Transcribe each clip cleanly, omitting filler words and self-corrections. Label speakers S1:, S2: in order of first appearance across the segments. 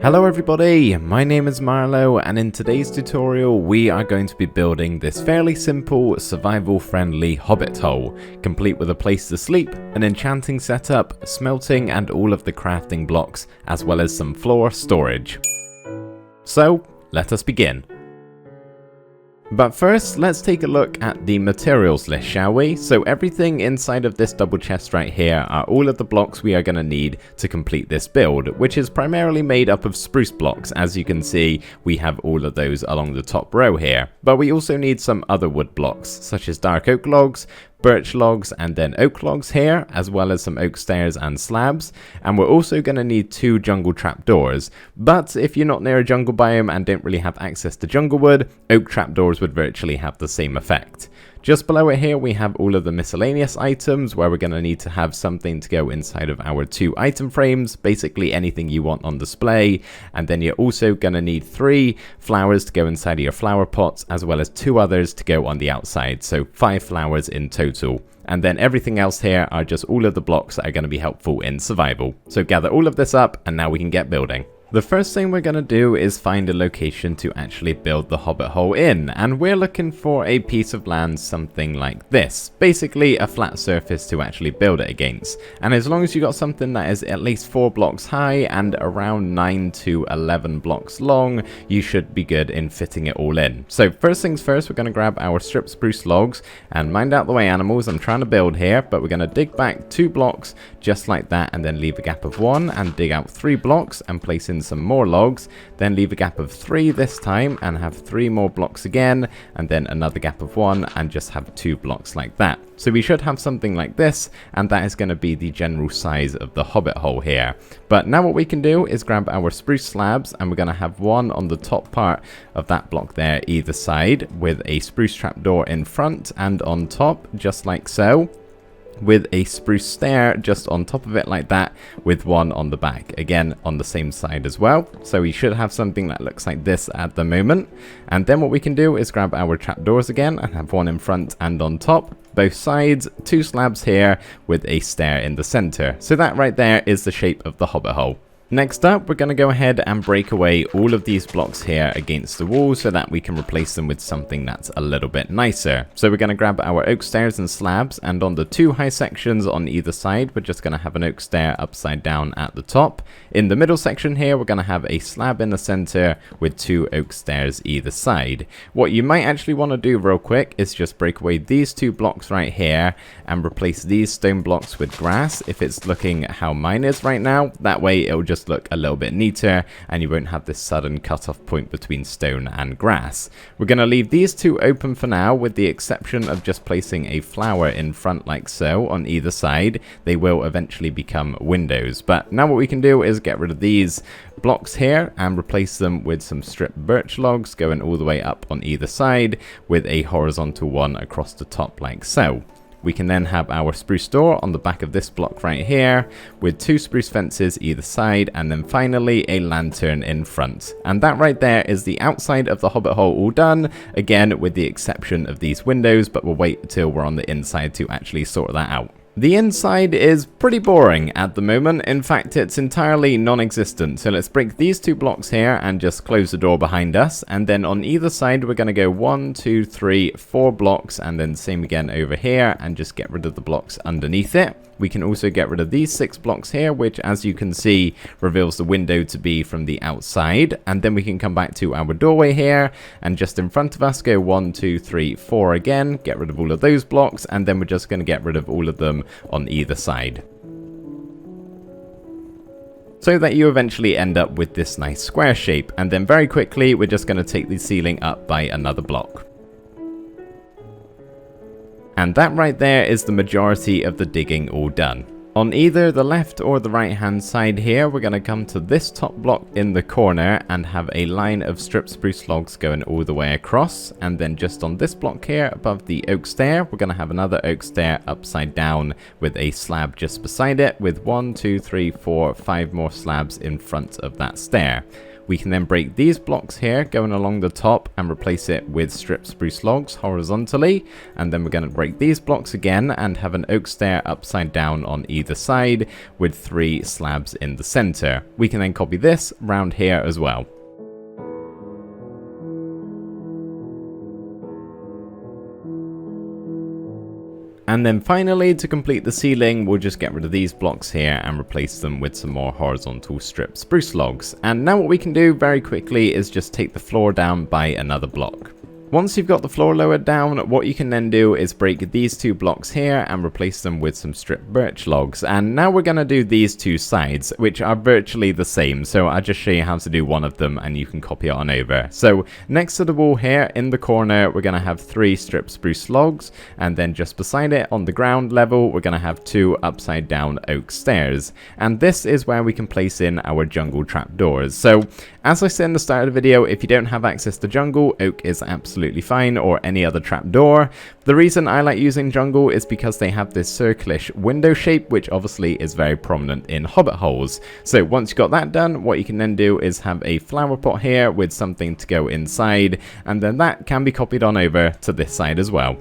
S1: Hello everybody, my name is Marlo and in today's tutorial we are going to be building this fairly simple survival friendly hobbit hole, complete with a place to sleep, an enchanting setup, smelting and all of the crafting blocks, as well as some floor storage. So let us begin. But first, let's take a look at the materials list, shall we? So everything inside of this double chest right here are all of the blocks we are going to need to complete this build, which is primarily made up of spruce blocks. As you can see, we have all of those along the top row here. But we also need some other wood blocks, such as dark oak logs, birch logs and then oak logs here, as well as some oak stairs and slabs, and we're also going to need 2 jungle trapdoors. But if you're not near a jungle biome and don't really have access to jungle wood, oak trapdoors would virtually have the same effect. Just below it here we have all of the miscellaneous items where we're going to need to have something to go inside of our 2 item frames, basically anything you want on display, and then you're also going to need 3 flowers to go inside of your flower pots, as well as 2 others to go on the outside, so 5 flowers in total. And then everything else here are just all of the blocks that are going to be helpful in survival. So gather all of this up and now we can get building. The first thing we're going to do is find a location to actually build the hobbit hole in, and we're looking for a piece of land something like this, basically a flat surface to actually build it against. And as long as you got something that is at least 4 blocks high and around 9 to 11 blocks long, you should be good in fitting it all in. So first things first, we're going to grab our strip spruce logs, and mind out the way animals, I'm trying to build here, but we're going to dig back 2 blocks just like that, and then leave a gap of 1 and dig out 3 blocks and place in some more logs, then leave a gap of 3 this time and have 3 more blocks again, and then another gap of 1 and just have 2 blocks like that. So we should have something like this, and that is going to be the general size of the hobbit hole here. But now what we can do is grab our spruce slabs, and we're going to have 1 on the top part of that block there either side, with a spruce trapdoor in front and on top, just like so, with a spruce stair just on top of it like that, with 1 on the back, again on the same side as well. So we should have something that looks like this at the moment. And then what we can do is grab our trapdoors again and have 1 in front and on top, both sides, 2 slabs here with a stair in the center. So that right there is the shape of the hobbit hole. Next up, we're going to go ahead and break away all of these blocks here against the wall so that we can replace them with something that's a little bit nicer. So we're going to grab our oak stairs and slabs, and on the 2 high sections on either side, we're just going to have an oak stair upside down at the top. In the middle section here, we're going to have a slab in the center with 2 oak stairs either side. What you might actually want to do real quick is just break away these 2 blocks right here and replace these stone blocks with grass if it's looking how mine is right now. That way it'll just look a little bit neater and you won't have this sudden cut-off point between stone and grass. We're going to leave these 2 open for now, with the exception of just placing a flower in front like so on either side. They will eventually become windows, but now what we can do is get rid of these blocks here and replace them with some stripped birch logs going all the way up on either side, with a horizontal one across the top like so. We can then have our spruce door on the back of this block right here, with 2 spruce fences either side, and then finally a lantern in front. And that right there is the outside of the hobbit hole all done, again with the exception of these windows, but we'll wait till we're on the inside to actually sort that out. The inside is pretty boring at the moment. In fact, it's entirely non-existent. So let's break these 2 blocks here and just close the door behind us. And then on either side, we're going to go 1, 2, 3, 4 blocks, and then same again over here, and just get rid of the blocks underneath it. We can also get rid of these 6 blocks here, which as you can see reveals the window to be from the outside. And then we can come back to our doorway here, and just in front of us go 1, 2, 3, 4 again, get rid of all of those blocks, and then we're just going to get rid of all of them on either side, so that you eventually end up with this nice square shape. And then very quickly we're just going to take the ceiling up by another block. And that right there is the majority of the digging all done. On either the left or the right hand side here, we're going to come to this top block in the corner and have a line of stripped spruce logs going all the way across. And then just on this block here above the oak stair, we're going to have another oak stair upside down with a slab just beside it, with 1, 2, 3, 4, 5 more slabs in front of that stair. We can then break these blocks here going along the top and replace it with stripped spruce logs horizontally, and then we're going to break these blocks again and have an oak stair upside down on either side with 3 slabs in the center. We can then copy this round here as well. And then finally, to complete the ceiling, we'll just get rid of these blocks here and replace them with some more horizontal stripped spruce logs. And now what we can do very quickly is just take the floor down by another block. Once you've got the floor lowered down, what you can then do is break these 2 blocks here and replace them with some stripped birch logs. And now we're going to do these 2 sides, which are virtually the same. So I'll just show you how to do one of them and you can copy it on over. So next to the wall here in the corner, we're going to have 3 stripped spruce logs. And then just beside it on the ground level, we're going to have 2 upside down oak stairs. And this is where we can place in our jungle trapdoors. So as I said in the start of the video, if you don't have access to jungle, oak is absolutely fine, or any other trapdoor. The reason I like using jungle is because they have this circlish window shape, which obviously is very prominent in hobbit holes. So once you've got that done, what you can then do is have a flower pot here with something to go inside, and then that can be copied on over to this side as well.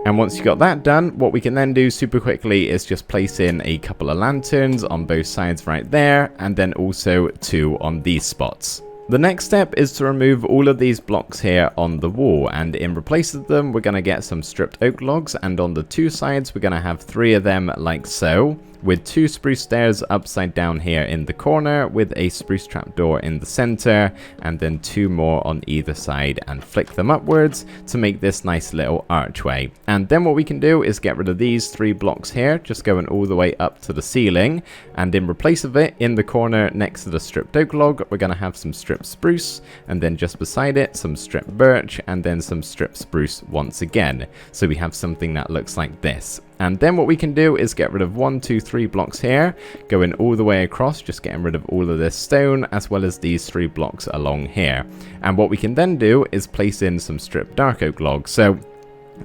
S1: And once you've got that done, what we can then do super quickly is just place in a couple of lanterns on both sides right there, and then also 2 on these spots. The next step is to remove all of these blocks here on the wall, and in replace of them, we're going to get some stripped oak logs, and on the 2 sides, we're going to have 3 of them like so, with 2 spruce stairs upside down here in the corner with a spruce trapdoor in the center, and then 2 more on either side and flick them upwards to make this nice little archway. And then what we can do is get rid of these 3 blocks here, just going all the way up to the ceiling, and in replace of it, in the corner next to the stripped oak log, we're going to have some stripped spruce, and then just beside it, some stripped birch, and then some stripped spruce once again. So we have something that looks like this. And then what we can do is get rid of 1, 2, 3 blocks here, going all the way across, just getting rid of all of this stone, as well as these 3 blocks along here. And what we can then do is place in some stripped dark oak logs. So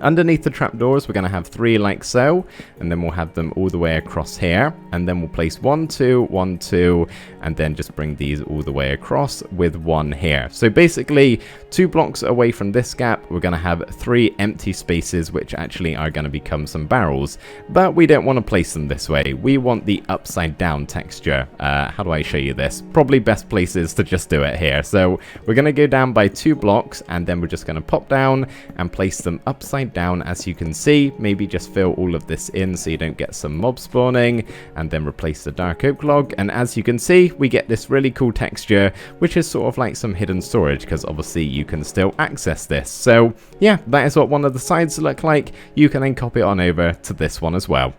S1: underneath the trapdoors, we're going to have 3 like so, and then we'll have them all the way across here, and then we'll place 1, 2, 1, 2, and then just bring these all the way across with 1 here. So basically 2 blocks away from this gap, we're going to have 3 empty spaces, which actually are going to become some barrels, but we don't want to place them this way. We want the upside down texture. How do I show you this? Probably best place is to just do it here. So we're going to go down by 2 blocks, and then we're just going to pop down and place them upside down, as you can see. Maybe just fill all of this in so you don't get some mob spawning, and then replace the dark oak log, and as you can see, we get this really cool texture, which is sort of like some hidden storage, because obviously you can still access this. So yeah, that is what one of the sides look like. You can then copy it on over to this one as well.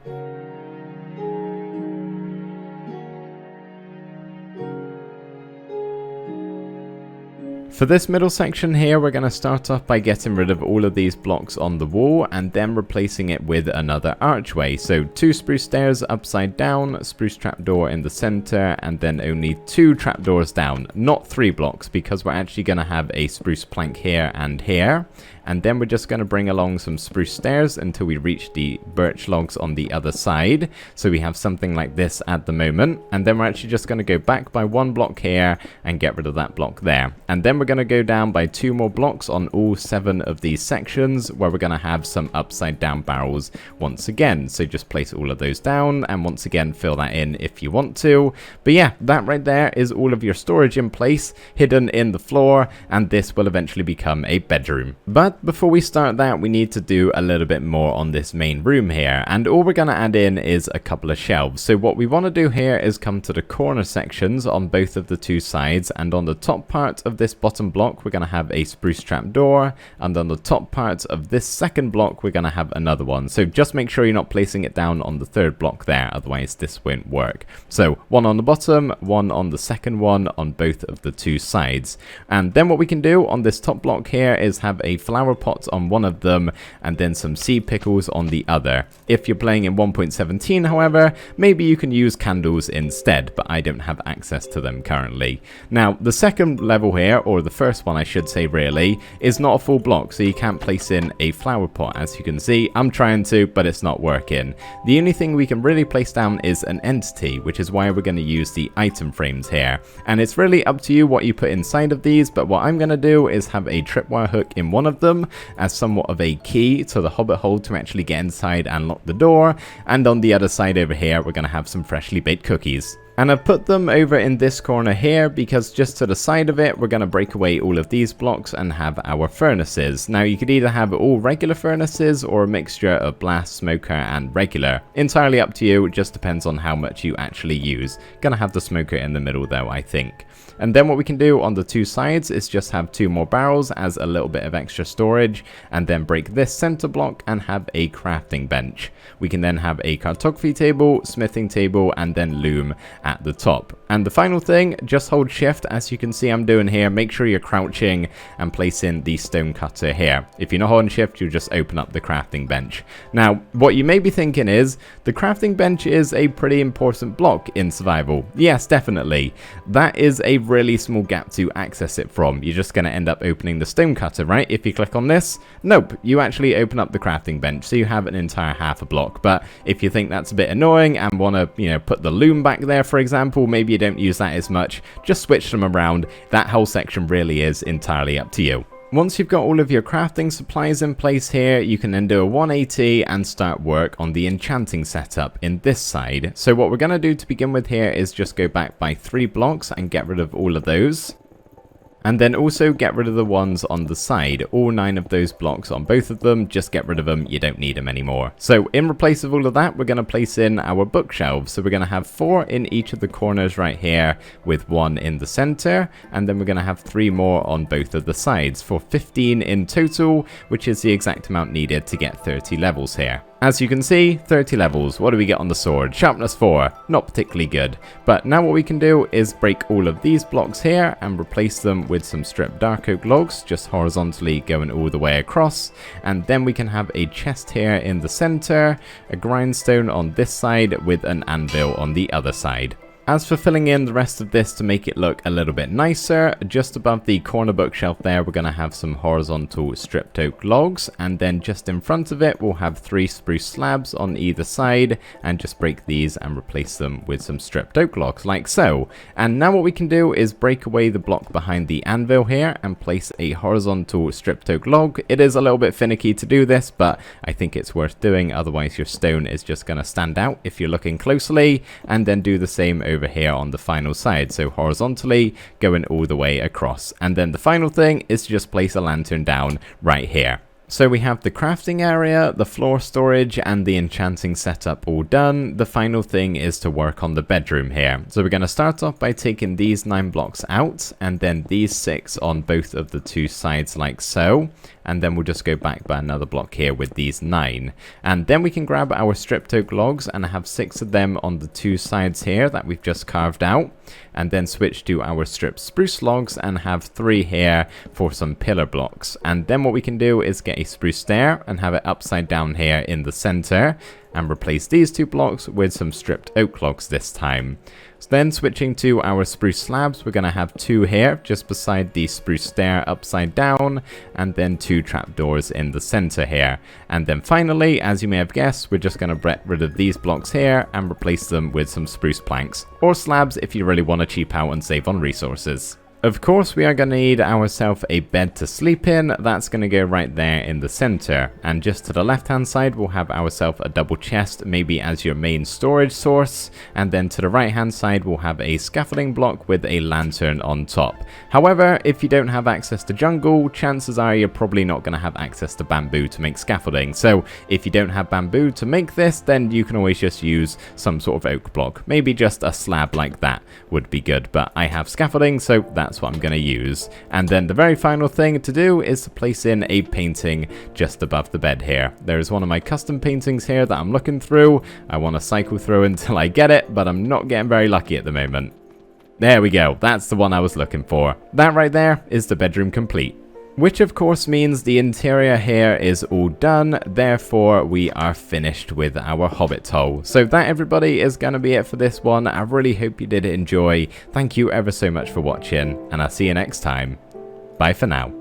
S1: For this middle section here, we're going to start off by getting rid of all of these blocks on the wall and then replacing it with another archway. So 2 spruce stairs upside down, spruce trapdoor in the center, and then only 2 trapdoors down, not 3 blocks, because we're actually going to have a spruce plank here and here. And then we're just going to bring along some spruce stairs until we reach the birch logs on the other side. So we have something like this at the moment. And then we're actually just going to go back by 1 block here and get rid of that block there. And then we're going to go down by 2 more blocks on all 7 of these sections, where we're going to have some upside down barrels once again. So just place all of those down and once again fill that in if you want to. But yeah, that right there is all of your storage in place, hidden in the floor, and this will eventually become a bedroom. But before we start that, we need to do a little bit more on this main room here, and all we're going to add in is a couple of shelves. So what we want to do here is come to the corner sections on both of the 2 sides, and on the top part of this bottom block we're going to have a spruce trapdoor, and on the top part of this second block we're going to have another one. So just make sure you're not placing it down on the 3rd block there, otherwise this won't work. So 1 on the bottom, 1 on the second one on both of the 2 sides. And then what we can do on this top block here is have a flower flower pots on one of them, and then some seed pickles on the other. If you're playing in 1.17, however, maybe you can use candles instead, but I don't have access to them currently. Now, the second level here, or the first one I should say really, is not a full block, so you can't place in a flower pot. As you can see, I'm trying to, but it's not working. The only thing we can really place down is an entity, which is why we're going to use the item frames here. And it's really up to you what you put inside of these, but what I'm going to do is have a tripwire hook in one of them as somewhat of a key to the Hobbit hole to actually get inside and lock the door, and on the other side over here we're going to have some freshly baked cookies. And I've put them over in this corner here because just to the side of it, we're going to break away all of these blocks and have our furnaces. Now, you could either have all regular furnaces or a mixture of blast, smoker, and regular. Entirely up to you, it just depends on how much you actually use. Gonna have the smoker in the middle though, I think. And then what we can do on the two sides is just have two more barrels as a little bit of extra storage, and then break this center block and have a crafting bench. We can then have a cartography table, smithing table, and then loom at the top. And the final thing, just hold shift as you can see I'm doing here. Make sure you're crouching and place in the stone cutter here. If you're not holding shift, you'll just open up the crafting bench. Now, what you may be thinking is, the crafting bench is a pretty important block in survival. Yes, definitely. That is a really small gap to access it from. You're just going to end up opening the stone cutter, right? If you click on this, nope, you actually open up the crafting bench, so you have an entire half a block. But if you think that's a bit annoying and want to, put the loom back there, for example, maybe you don't use that as much, just switch them around. That whole section really is entirely up to you. Once you've got all of your crafting supplies in place here, you can then do a 180 and start work on the enchanting setup in this side. So what we're going to do to begin with here is just go back by 3 blocks and get rid of all of those. And then also get rid of the ones on the side. All 9 of those blocks on both of them, just get rid of them, you don't need them anymore. So in replace of all of that, we're going to place in our bookshelves. So we're going to have 4 in each of the corners right here, with 1 in the center, and then we're going to have 3 more on both of the sides for 15 in total, which is the exact amount needed to get 30 levels here. As you can see, 30 levels. What do we get on the sword? Sharpness 4. Not particularly good. But now what we can do is break all of these blocks here and replace them with some stripped dark oak logs, just horizontally going all the way across. And then we can have a chest here in the center, a grindstone on this side with an anvil on the other side. As for filling in the rest of this to make it look a little bit nicer, just above the corner bookshelf there, we're going to have some horizontal stripped oak logs, and then just in front of it, we'll have 3 spruce slabs on either side, and just break these and replace them with some stripped oak logs, like so. And now what we can do is break away the block behind the anvil here, and place a horizontal stripped oak log. It is a little bit finicky to do this, but I think it's worth doing, otherwise your stone is just going to stand out if you're looking closely, and then do the same over here on the final side, so horizontally going all the way across. And then the final thing is to just place a lantern down right here. So we have the crafting area, the floor storage, and the enchanting setup all done. The final thing is to work on the bedroom here. So we're going to start off by taking these 9 blocks out, and then these 6 on both of the 2 sides like so. And then we'll just go back by another block here with these 9. And then we can grab our stripped oak logs and have 6 of them on the 2 sides here that we've just carved out. And then switch to our stripped spruce logs and have 3 here for some pillar blocks. And then what we can do is get a spruce stair and have it upside down here in the center, and replace these 2 blocks with some stripped oak logs this time. So then switching to our spruce slabs, we're going to have 2 here just beside the spruce stair upside down, and then 2 trapdoors in the center here. And then finally, as you may have guessed, we're just going to get rid of these blocks here and replace them with some spruce planks, or slabs if you really want to cheap out and save on resources. Of course, we are going to need ourselves a bed to sleep in. That's going to go right there in the center. And just to the left hand side, we'll have ourselves a double chest, maybe as your main storage source. And then to the right hand side, we'll have a scaffolding block with a lantern on top. However, if you don't have access to jungle, chances are you're probably not going to have access to bamboo to make scaffolding. So if you don't have bamboo to make this, then you can always just use some sort of oak block. Maybe just a slab like that would be good. But I have scaffolding, so that's what I'm going to use. And then the very final thing to do is to place in a painting just above the bed here. There is one of my custom paintings here that I'm looking through. I want to cycle through until I get it, but I'm not getting very lucky at the moment. There we go. That's the one I was looking for. That right there is the bedroom complete. Which of course means the interior here is all done, therefore we are finished with our Hobbit hole. So that, everybody, is going to be it for this one. I really hope you did enjoy. Thank you ever so much for watching, and I'll see you next time. Bye for now.